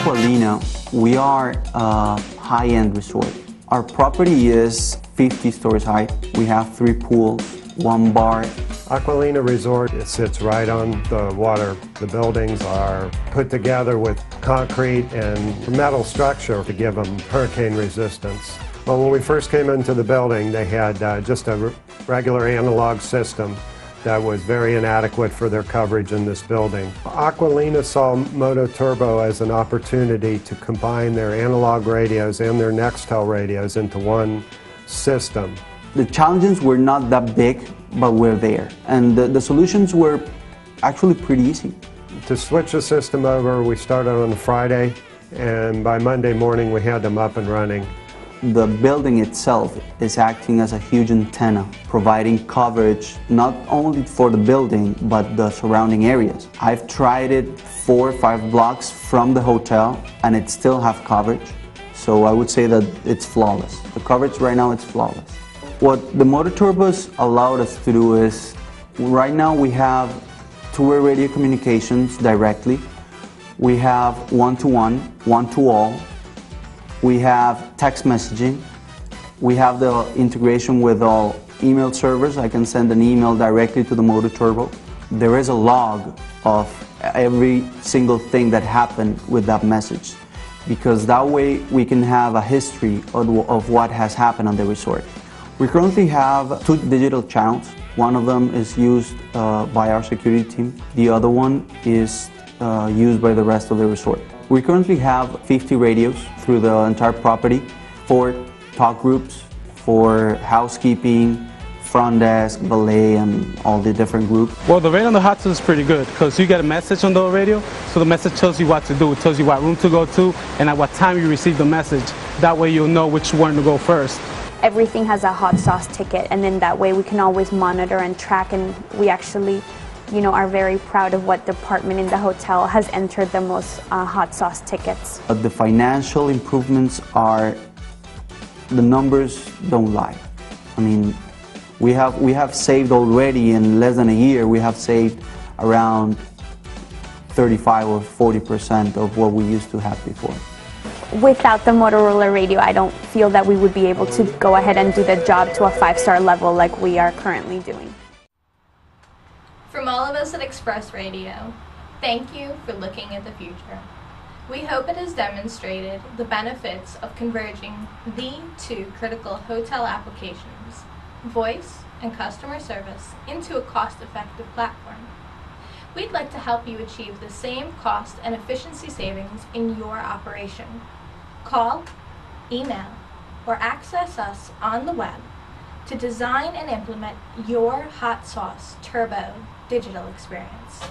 Aqualina, we are a high-end resort. Our property is 50 stories high. We have 3 pools, 1 bar. Aqualina Resort, it sits right on the water. The buildings are put together with concrete and metal structure to give them hurricane resistance. Well, when we first came into the building, they had just a regular analog system that was very inadequate for their coverage in this building. Aqualina saw MOTOTRBO as an opportunity to combine their analog radios and their Nextel radios into one system. The challenges were not that big, but we're there. And the solutions were actually pretty easy. To switch the system over, we started on a Friday, and by Monday morning we had them up and running. The building itself is acting as a huge antenna, providing coverage not only for the building, but the surrounding areas. I've tried it 4 or 5 blocks from the hotel, and it still has coverage. So I would say that it's flawless. The coverage right now, it's flawless. What the MOTOTRBOs allowed us to do is, right now we have two-way radio communications directly. We have one-to-one, one-to-all. We have text messaging. We have the integration with all email servers. I can send an email directly to the MOTOTRBO. There is a log of every single thing that happened with that message, because that way we can have a history of what has happened on the resort. We currently have 2 digital channels. One of them is used by our security team. The other one is used by the rest of the resort. We currently have 50 radios through the entire property, 4 talk groups for housekeeping, front desk, valet, and all the different groups. Well, the radio on the hot tub is pretty good because you get a message on the radio, so the message tells you what to do. It tells you what room to go to and at what time you receive the message. That way you'll know which one to go first. Everything has a hot sauce ticket, and then that way we can always monitor and track, and we actually are very proud of what department in the hotel has entered the most hot sauce tickets. The financial improvements are, the numbers don't lie. I mean, we have saved already in less than a year, we have saved around 35 or 40% of what we used to have before. Without the Motorola radio, I don't feel that we would be able to go ahead and do the job to a 5-star level like we are currently doing. From all of us at Express Radio, thank you for looking at the future. We hope it has demonstrated the benefits of converging the 2 critical hotel applications, voice and customer service, into a cost-effective platform. We'd like to help you achieve the same cost and efficiency savings in your operation. Call, email, or access us on the web to design and implement your hot sauce turbo digital experience.